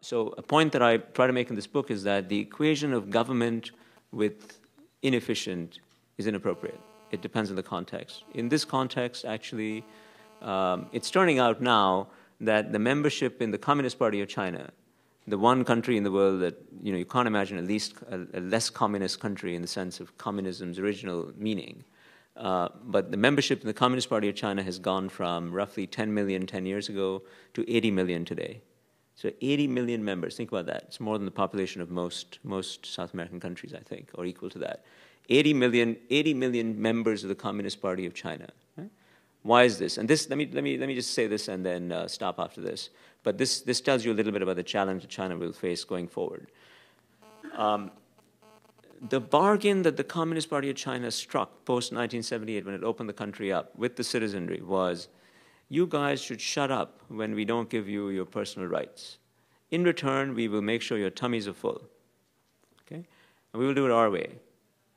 So a point that I try to make in this book is that the equation of government with inefficient is inappropriate. It depends on the context. In this context, actually, it's turning out now that the membership in the Communist Party of China, the one country in the world that, you can't imagine at least a less communist country in the sense of communism's original meaning. But the membership in the Communist Party of China has gone from roughly 10 million 10 years ago to 80 million today. So 80 million members, think about that. It's more than the population of most South American countries, I think, or equal to that. 80 million members of the Communist Party of China. Right? Why is this? And this, let me just say this and then stop after this. But this tells you a little bit about the challenge that China will face going forward. The bargain that the Communist Party of China struck post-1978 when it opened the country up with the citizenry was, you guys should shut up when we don't give you your personal rights. In return, we will make sure your tummies are full. Okay? And we will do it our way.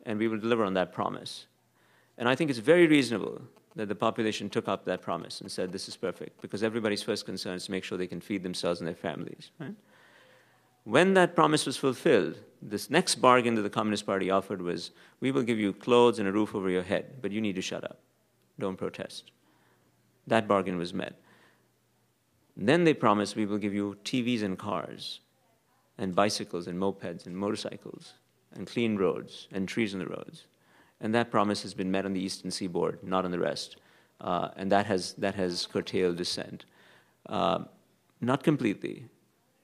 And we will deliver on that promise. And I think it's very reasonable that the population took up that promise and said, this is perfect, because everybody's first concern is to make sure they can feed themselves and their families. Right? When that promise was fulfilled, this next bargain that the Communist Party offered was, we will give you clothes and a roof over your head, but you need to shut up. Don't protest. That bargain was met. Then they promised, we will give you TVs and cars, and bicycles and mopeds and motorcycles, and clean roads and trees on the roads. And that promise has been met on the Eastern Seaboard, not on the rest. And that has curtailed dissent. Not completely.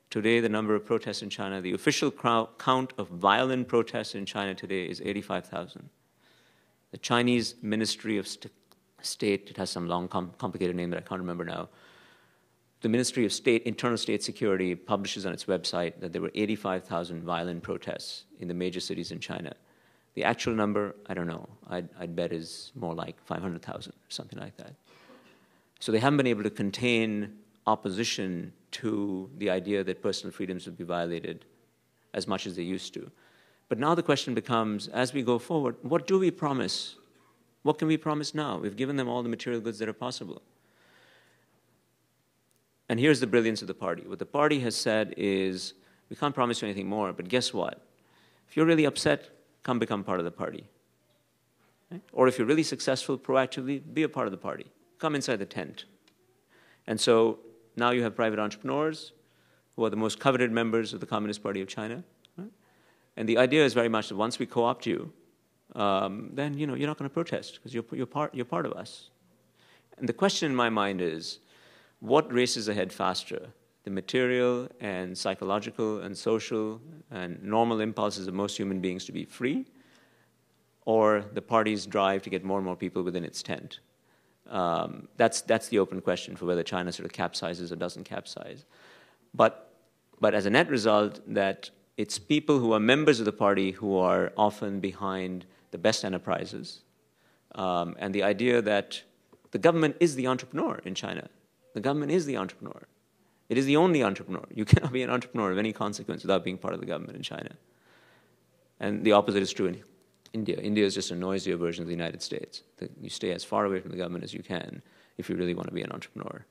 Today, the number of protests in China, the official count of violent protests in China today is 85,000. The Chinese Ministry of State, it has some long, complicated name that I can't remember now. The Ministry of State, Internal State Security publishes on its website that there were 85,000 violent protests in the major cities in China. The actual number, I don't know. I'd bet is more like 500,000, something like that. So they haven't been able to contain opposition to the idea that personal freedoms would be violated as much as they used to. But now the question becomes, as we go forward, what do we promise? What can we promise now? We've given them all the material goods that are possible. And here's the brilliance of the party. What the party has said is, we can't promise you anything more, but guess what? If you're really upset, come become part of the party. Right? Or if you're really successful, proactively, be a part of the party. Come inside the tent. And so now you have private entrepreneurs who are the most coveted members of the Communist Party of China. Right? And the idea is very much that once we co-opt you, then you're not going to protest because you're part of us. And the question in my mind is, what races ahead faster? The material and psychological and social and normal impulses of most human beings to be free, or the party's drive to get more and more people within its tent? That's the open question for whether China sort of capsizes or doesn't capsize. But as a net result, that it's people who are members of the party who are often behind the best enterprises, and the idea that the government is the entrepreneur in China. The government is the entrepreneur. It is the only entrepreneur. You cannot be an entrepreneur of any consequence without being part of the government in China. And the opposite is true in India. India is just a noisier version of the United States. You stay as far away from the government as you can if you really want to be an entrepreneur.